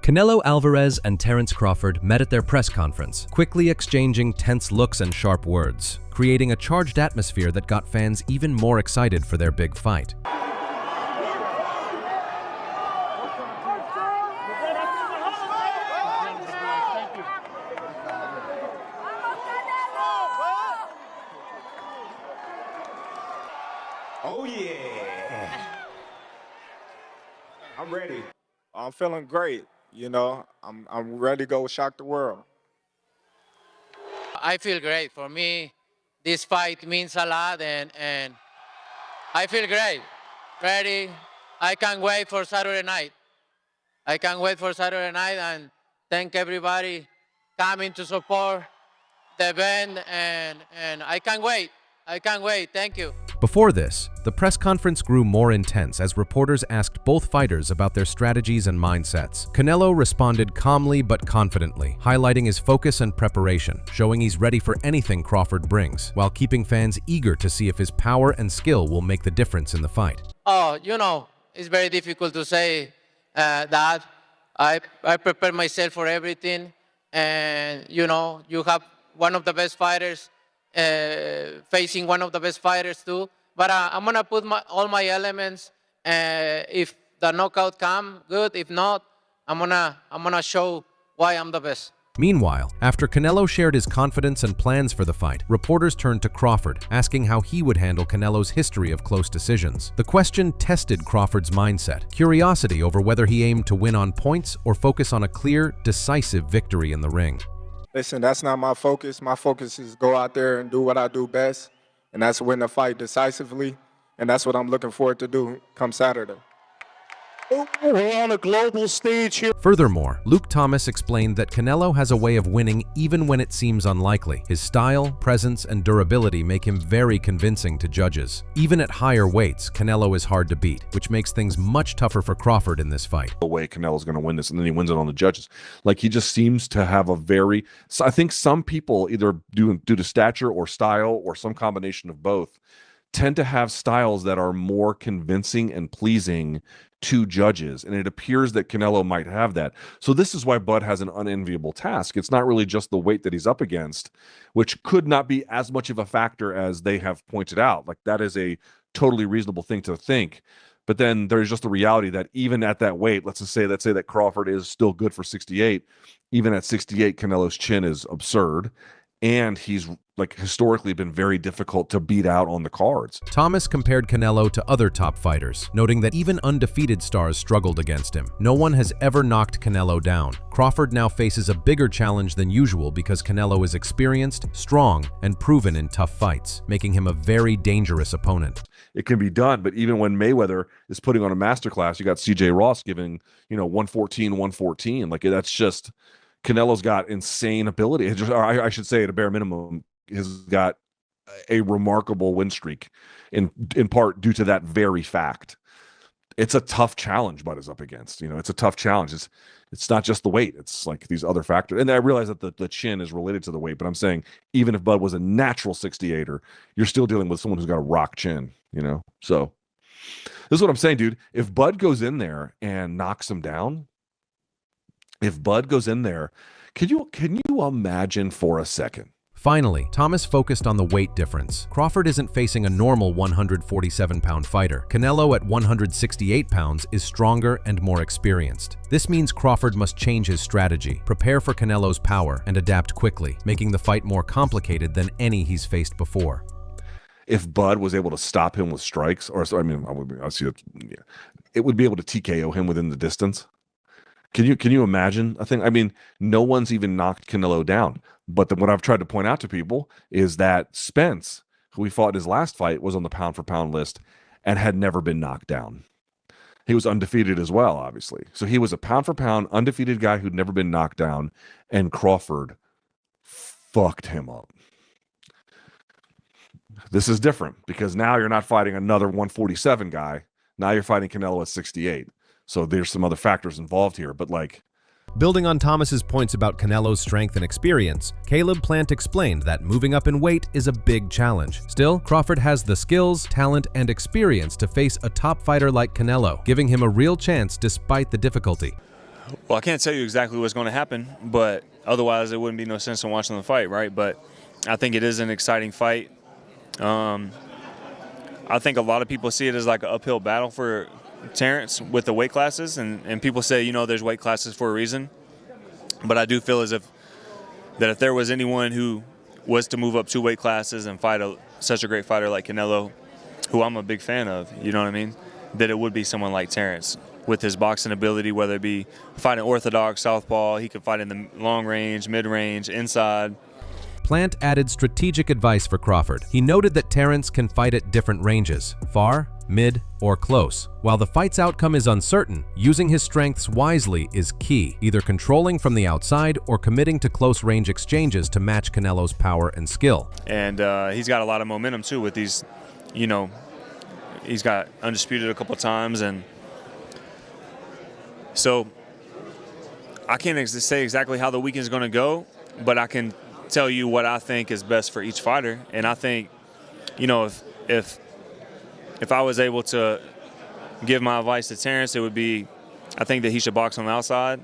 Canelo Alvarez and Terence Crawford met at their press conference, quickly exchanging tense looks and sharp words, creating a charged atmosphere that got fans even more excited for their big fight. Oh yeah, I'm ready. I'm feeling great. You know, I'm ready to go shock the world. I feel great. For me, this fight means a lot, and I feel great. Ready. I can't wait for Saturday night. I can't wait for Saturday night, and thank everybody coming to support the event, and I can't wait. I can't wait. Thank you. Before this, the press conference grew more intense as reporters asked both fighters about their strategies and mindsets. Canelo responded calmly but confidently, highlighting his focus and preparation, showing he's ready for anything Crawford brings, while keeping fans eager to see if his power and skill will make the difference in the fight. Oh, you know, it's very difficult to say that. I prepare myself for everything, and you know, you have one of the best fighters facing one of the best fighters too. But I'm gonna put all my elements. If the knockout come, good. If not, I'm gonna show why I'm the best. Meanwhile, after Canelo shared his confidence and plans for the fight, reporters turned to Crawford, asking how he would handle Canelo's history of close decisions. The question tested Crawford's mindset, curiosity over whether he aimed to win on points or focus on a clear, decisive victory in the ring. Listen, that's not my focus. My focus is go out there and do what I do best, and that's win the fight decisively, and that's what I'm looking forward to do come Saturday. We're on a global stage here. Furthermore, Luke Thomas explained that Canelo has a way of winning even when it seems unlikely. His style, presence, and durability make him very convincing to judges. Even at higher weights, Canelo is hard to beat, which makes things much tougher for Crawford in this fight. The way Canelo's going to win this, and then he wins it on the judges. Like, he just seems to have a very, I think some people, either due to stature or style or some combination of both, tend to have styles that are more convincing and pleasing to judges, and it appears that Canelo might have that. So this is why Bud has an unenviable task. It's not really just the weight that he's up against, which could not be as much of a factor as they have pointed out. Like, that is a totally reasonable thing to think. But then there's just the reality that even at that weight, let's say that Crawford is still good for 68. Even at 68, Canelo's chin is absurd, and he's like historically been very difficult to beat out on the cards. Thomas compared Canelo to other top fighters, noting that even undefeated stars struggled against him. No one has ever knocked Canelo down. Crawford now faces a bigger challenge than usual because Canelo is experienced, strong, and proven in tough fights, making him a very dangerous opponent. It can be done, but even when Mayweather is putting on a masterclass, you got CJ Ross giving, 114. Like, that's just, Canelo's got insane ability. I should say, at a bare minimum, has got a remarkable win streak, in part due to that very fact. It's a tough challenge Bud is up against. It's a tough challenge. It's not just the weight. It's like these other factors. And I realize that the chin is related to the weight, but I'm saying even if Bud was a natural 68er, you're still dealing with someone who's got a rock chin, So this is what I'm saying, dude. If Bud goes in there and knocks him down, can you imagine for a second? Finally, Thomas focused on the weight difference. Crawford isn't facing a normal 147-pound fighter. Canelo at 168 pounds is stronger and more experienced. This means Crawford must change his strategy, prepare for Canelo's power, and adapt quickly, making the fight more complicated than any he's faced before. If Bud was able to stop him with strikes, it would be able to TKO him within the distance. Can you imagine a thing? No one's even knocked Canelo down. But what I've tried to point out to people is that Spence, who he fought in his last fight, was on the pound-for-pound list and had never been knocked down. He was undefeated as well, obviously. So he was a pound-for-pound, undefeated guy who'd never been knocked down, and Crawford fucked him up. This is different because now you're not fighting another 147 guy. Now you're fighting Canelo at 68. So there's some other factors involved here, but Building on Thomas's points about Canelo's strength and experience, Caleb Plant explained that moving up in weight is a big challenge. Still, Crawford has the skills, talent, and experience to face a top fighter like Canelo, giving him a real chance despite the difficulty. Well, I can't tell you exactly what's going to happen, but otherwise it wouldn't be no sense in watching the fight, right? But I think it is an exciting fight. I think a lot of people see it as like an uphill battle for Terence with the weight classes, and people say, you know, there's weight classes for a reason. But I do feel as if there was anyone who was to move up 2 weight classes and fight such a great fighter like Canelo, who I'm a big fan of, you know what I mean, that it would be someone like Terence with his boxing ability, whether it be fighting orthodox, southpaw, he could fight in the long range, mid-range, inside. Plant added strategic advice for Crawford. He noted that Terence can fight at different ranges, far, mid, or close. While the fight's outcome is uncertain, using his strengths wisely is key, either controlling from the outside or committing to close-range exchanges to match Canelo's power and skill. And he's got a lot of momentum, too, with these, you know, he's got Undisputed a couple times, and so I can't say exactly how the weekend's going to go, but I can tell you what I think is best for each fighter. And I think, you know, if I was able to give my advice to Terence, it would be, I think that he should box on the outside,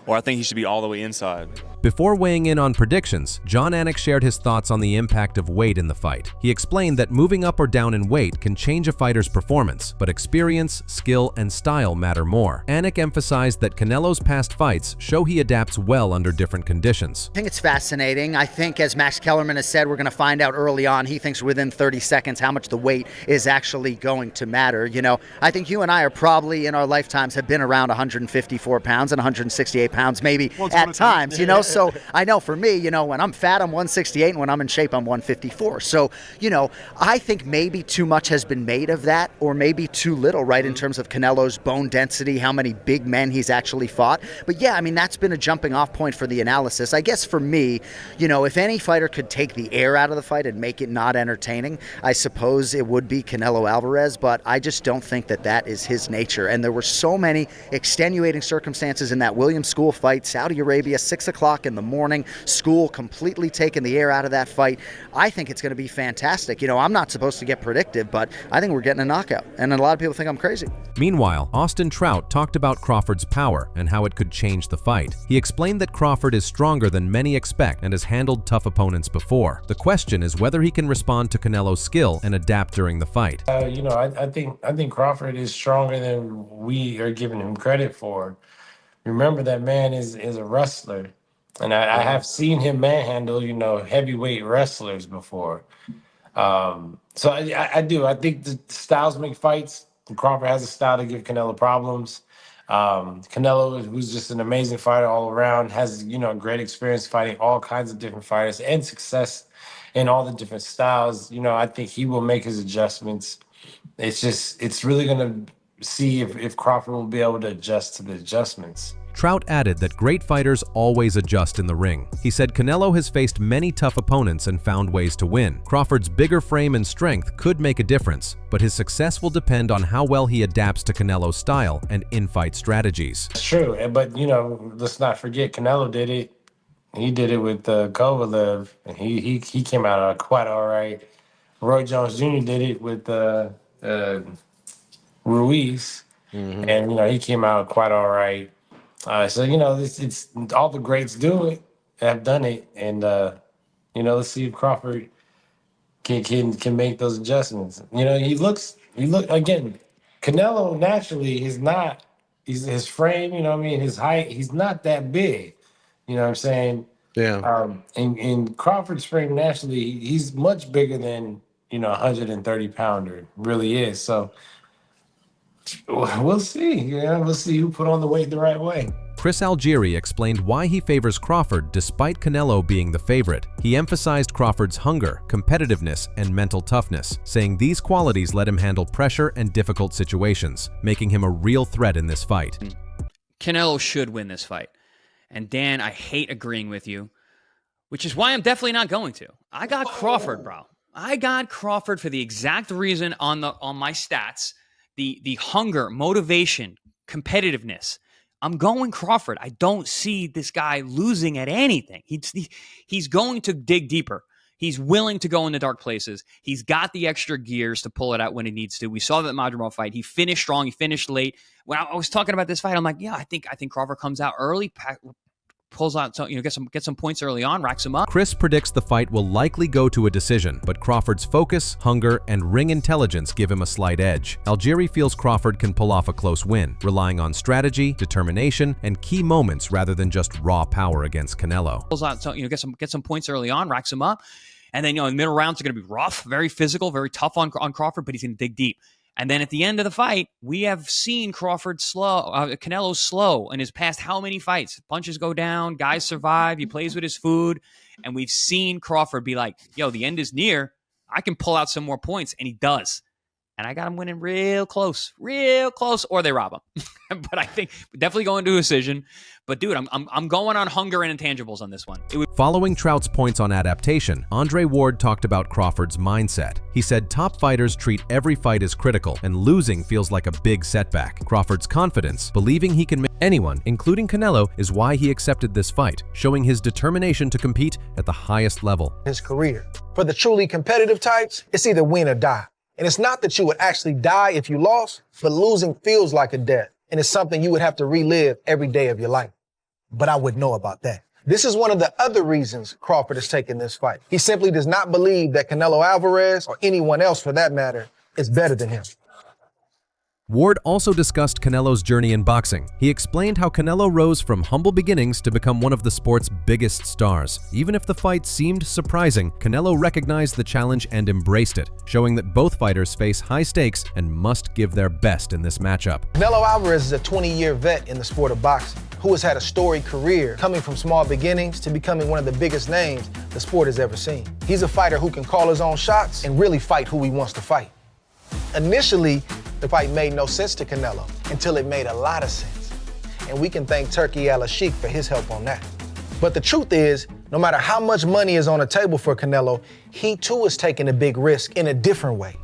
or I think he should be all the way inside. Before weighing in on predictions, John Anick shared his thoughts on the impact of weight in the fight. He explained that moving up or down in weight can change a fighter's performance, but experience, skill, and style matter more. Anick emphasized that Canelo's past fights show he adapts well under different conditions. I think it's fascinating. I think, as Max Kellerman has said, we're going to find out early on. He thinks within 30 seconds how much the weight is actually going to matter. You know, I think you and I are probably in our lifetimes have been around 154 pounds and 168 pounds maybe at times, you know. So I know for me, you know, when I'm fat, I'm 168, and when I'm in shape, I'm 154. So, you know, I think maybe too much has been made of that, or maybe too little, right, in terms of Canelo's bone density, how many big men he's actually fought. But yeah, I mean, that's been a jumping off point for the analysis. I guess for me, you know, if any fighter could take the air out of the fight and make it not entertaining, I suppose it would be Canelo Alvarez, but I just don't think that that is his nature. And there were so many extenuating circumstances in that Williams School fight, Saudi Arabia, 6 o'clock in the morning, School completely taking the air out of that fight. I think it's going to be fantastic. You know, I'm not supposed to get predictive, but I think we're getting a knockout, and a lot of people think I'm crazy. Meanwhile, Austin Trout talked about Crawford's power and how it could change the fight. He explained that Crawford is stronger than many expect and has handled tough opponents before. The question is whether he can respond to Canelo's skill and adapt during the fight. You know, I think Crawford is stronger than we are giving him credit for. Remember, that man is a wrestler. And I have seen him manhandle, you know, heavyweight wrestlers before. So I do. I think the styles make fights. Crawford has a style to give Canelo problems. Canelo, who's just an amazing fighter all around, has, you know, great experience fighting all kinds of different fighters and success in all the different styles. You know, I think he will make his adjustments. It's really going to see if Crawford will be able to adjust to the adjustments. Trout added that great fighters always adjust in the ring. He said Canelo has faced many tough opponents and found ways to win. Crawford's bigger frame and strength could make a difference, but his success will depend on how well he adapts to Canelo's style and in-fight strategies. It's true, but, you know, let's not forget Canelo did it. He did it with Kovalev, and he came out quite all right. Roy Jones Jr. did it with Ruiz, and, you know, he came out quite all right. So, you know, it's all the greats do it, have done it, and you know, let's see if Crawford can make those adjustments. You know, he look again. Canelo naturally is not. His frame, you know what I mean, his height. He's not that big. You know what I'm saying? Yeah. In Crawford's frame naturally, he's much bigger than, you know, 130 pounder. Really is. So we'll see. Yeah, we'll see who put on the weight the right way. Chris Algieri explained why he favors Crawford despite Canelo being the favorite. He emphasized Crawford's hunger, competitiveness, and mental toughness, saying these qualities let him handle pressure and difficult situations, making him a real threat in this fight. Canelo should win this fight. And Dan, I hate agreeing with you, which is why I'm definitely not going to. I got Crawford, bro. I got Crawford for the exact reason on my stats. The hunger, motivation, competitiveness. I'm going Crawford. I don't see this guy losing at anything. He's going to dig deeper. He's willing to go into dark places. He's got the extra gears to pull it out when he needs to. We saw that Madrimov fight. He finished strong. He finished late. When I was talking about this fight, I'm like, yeah, I think Crawford comes out early, pulls out, get some points early on, racks him up. Chris predicts the fight will likely go to a decision, but Crawford's focus, hunger, and ring intelligence give him a slight edge. Algieri feels Crawford can pull off a close win, relying on strategy, determination, and key moments rather than just raw power against Canelo. Pulls out, get some points early on, racks him up, and then the middle rounds are going to be rough, very physical, very tough on Crawford, but he's going to dig deep. And then at the end of the fight, we have seen Crawford Canelo slow in his past how many fights? Punches go down, guys survive, he plays with his food, and we've seen Crawford be like, yo, the end is near, I can pull out some more points, and he does. And I got him winning real close, or they rob him. But I think definitely going to a decision. But dude, I'm going on hunger and intangibles on this one. Following Trout's points on adaptation, Andre Ward talked about Crawford's mindset. He said top fighters treat every fight as critical, and losing feels like a big setback. Crawford's confidence, believing he can make anyone, including Canelo, is why he accepted this fight, showing his determination to compete at the highest level. His career. For the truly competitive types, it's either win or die. And it's not that you would actually die if you lost, but losing feels like a death. And it's something you would have to relive every day of your life. But I would know about that. This is one of the other reasons Crawford is taking this fight. He simply does not believe that Canelo Alvarez, or anyone else for that matter, is better than him. Ward also discussed Canelo's journey in boxing. He explained how Canelo rose from humble beginnings to become one of the sport's biggest stars. Even if the fight seemed surprising, Canelo recognized the challenge and embraced it, showing that both fighters face high stakes and must give their best in this matchup. Canelo Alvarez is a 20-year vet in the sport of boxing, who has had a storied career coming from small beginnings to becoming one of the biggest names the sport has ever seen. He's a fighter who can call his own shots and really fight who he wants to fight. Initially, the fight made no sense to Canelo until it made a lot of sense. And we can thank Turkey Al-Sheikh for his help on that. But the truth is, no matter how much money is on the table for Canelo, he too is taking a big risk in a different way.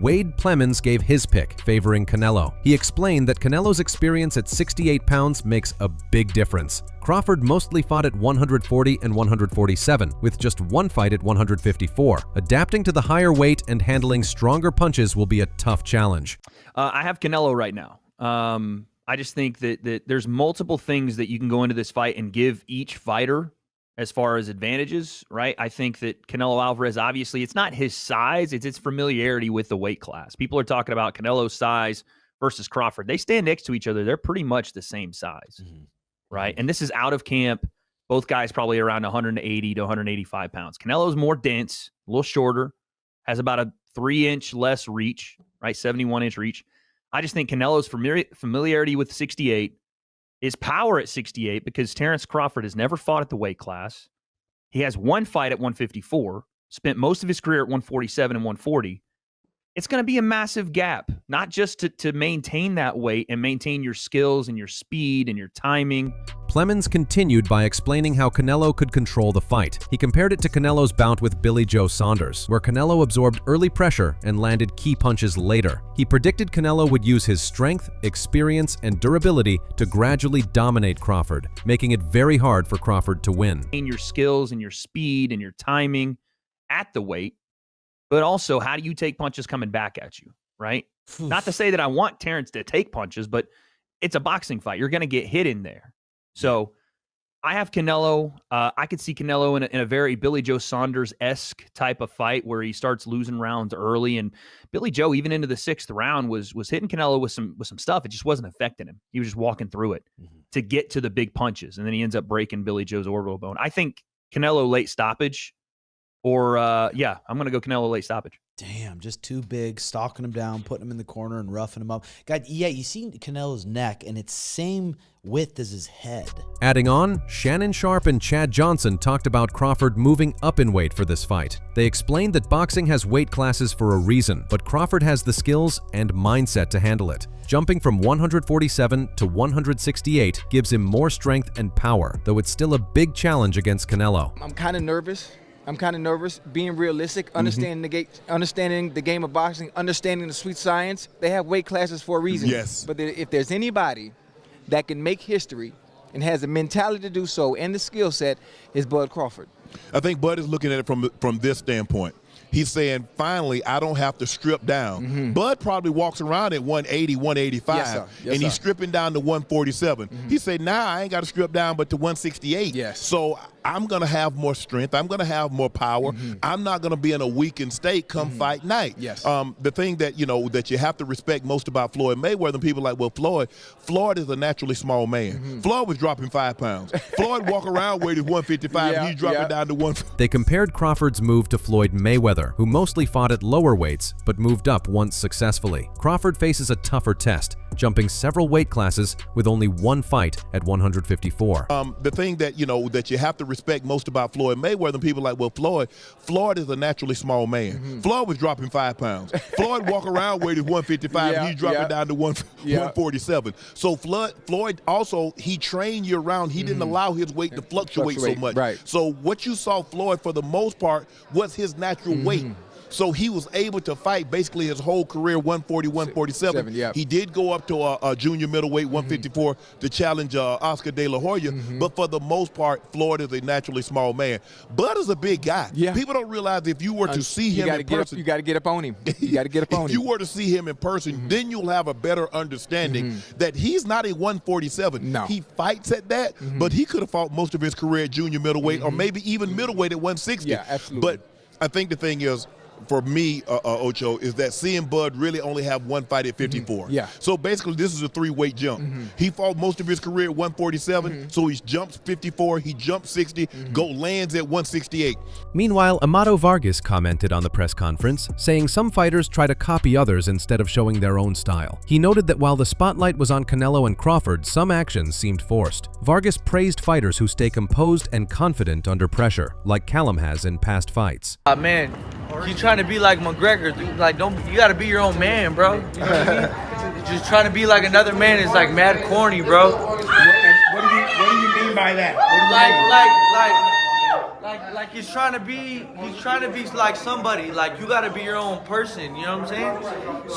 Wade Plemens gave his pick, favoring Canelo. He explained that Canelo's experience at 68 pounds makes a big difference. Crawford mostly fought at 140 and 147, with just one fight at 154. Adapting to the higher weight and handling stronger punches will be a tough challenge. I have Canelo right now. I just think that there's multiple things that you can go into this fight and give each fighter as far as advantages, right? I think that Canelo Alvarez, obviously, it's not his size, it's his familiarity with the weight class. People are talking about Canelo's size versus Crawford. They stand next to each other. They're pretty much the same size, right? And this is out of camp. Both guys probably around 180 to 185 pounds. Canelo's more dense, a little shorter, has about a 3-inch less reach, right? 71-inch reach. I just think Canelo's familiarity with 68, his power at 68, because Terence Crawford has never fought at the weight class. He has one fight at 154, spent most of his career at 147 and 140. It's going to be a massive gap, not just to maintain that weight and maintain your skills and your speed and your timing. Plemens continued by explaining how Canelo could control the fight. He compared it to Canelo's bout with Billy Joe Saunders, where Canelo absorbed early pressure and landed key punches later. He predicted Canelo would use his strength, experience, and durability to gradually dominate Crawford, making it very hard for Crawford to win. Your skills and your speed and your timing at the weight, but also how do you take punches coming back at you, right? Not to say that I want Terence to take punches, but it's a boxing fight. You're going to get hit in there. So I have Canelo. I could see Canelo in a very Billy Joe Saunders-esque type of fight where he starts losing rounds early. And Billy Joe, even into the 6th round, was hitting Canelo with some stuff. It just wasn't affecting him. He was just walking through it to get to the big punches. And then he ends up breaking Billy Joe's orbital bone. I think Canelo late stoppage, or I'm going to go Canelo late stoppage. Damn, just too big, stalking him down, putting him in the corner and roughing him up. God, yeah, you see Canelo's neck, and it's same width as his head. Adding on, Shannon Sharp and Chad Johnson talked about Crawford moving up in weight for this fight. They explained that boxing has weight classes for a reason, but Crawford has the skills and mindset to handle it. Jumping from 147 to 168 gives him more strength and power, though it's still a big challenge against Canelo. I'm kind of nervous. Being realistic, understanding the game of boxing, understanding the sweet science. They have weight classes for a reason. Yes. But if there's anybody that can make history and has the mentality to do so and the skill set, is Bud Crawford. I think Bud is looking at it from this standpoint. He's saying, finally, I don't have to strip down. Bud probably walks around at 180, 185, Yes, sir. Yes, and he's sir. stripping down to 147. He said, now I ain't got to strip down but to 168. Yes. So I'm going to have more strength. I'm going to have more power. I'm not going to be in a weakened state come fight night. Yes. The thing that, that you have to respect most about Floyd Mayweather, and people are like, well, Floyd is a naturally small man. Floyd was dropping 5 pounds. Floyd walk around weighted 155, and he's dropping down to 1. They compared Crawford's move to Floyd Mayweather, who mostly fought at lower weights but moved up once successfully. Crawford faces a tougher test, jumping several weight classes with only one fight at 154. The thing that, that you have to respect most about Floyd Mayweather, and people are like, well, Floyd is a naturally small man. Floyd was dropping 5 pounds. Floyd walk around weighted 155, and he's dropping down to 147. So Floyd also, he trained year round. He didn't allow his weight to fluctuate so much. Right. So what you saw Floyd, for the most part, was his natural weight. So he was able to fight basically his whole career, 140, 147. He did go up to a junior middleweight, 154, to challenge Oscar De La Hoya. But for the most part, Floyd is a naturally small man. Bud is a big guy. People don't realize if you were to see him in person. You got to get up on him. You got to get up on him. If you were to see him in person, then you'll have a better understanding that he's not a 147. No. He fights at that, but he could have fought most of his career at junior middleweight or maybe even middleweight at 160. Yeah, absolutely. But I think the thing is, for me, Ocho, is that seeing Bud really only have one fight at 54. Yeah. So basically, this is a 3-weight jump. He fought most of his career at 147, so he jumps 54, he jumps 60, lands at 168. Meanwhile, Amado Vargas commented on the press conference, saying some fighters try to copy others instead of showing their own style. He noted that while the spotlight was on Canelo and Crawford, some actions seemed forced. Vargas praised fighters who stay composed and confident under pressure, like Callum has in past fights. Man, you trying to be like McGregor, dude. Like, you gotta be your own man, bro. You know what I mean? Just trying to be like another man is like mad corny, bro. What do you mean by that? Like he's trying to be like somebody. Like, you gotta be your own person, you know what I'm saying?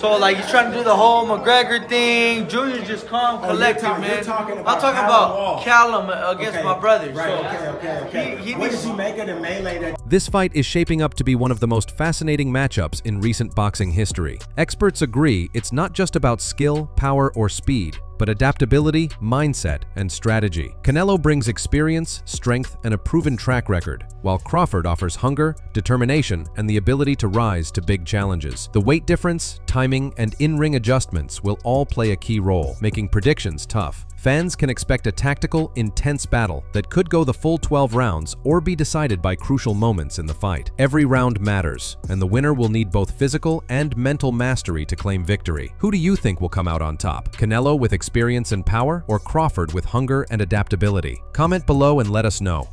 So like he's trying to do the whole McGregor thing. Junior's just calm, collected, man. I'm talking about Callum against my brother. Okay. What does he make of the melee? This fight is shaping up to be one of the most fascinating matchups in recent boxing history. Experts agree it's not just about skill, power, or speed, but adaptability, mindset, and strategy. Canelo brings experience, strength, and a proven track record, while Crawford offers hunger, determination, and the ability to rise to big challenges. The weight difference, timing, and in-ring adjustments will all play a key role, making predictions tough. Fans can expect a tactical, intense battle that could go the full 12 rounds or be decided by crucial moments in the fight. Every round matters, and the winner will need both physical and mental mastery to claim victory. Who do you think will come out on top? Canelo with experience and power, or Crawford with hunger and adaptability? Comment below and let us know.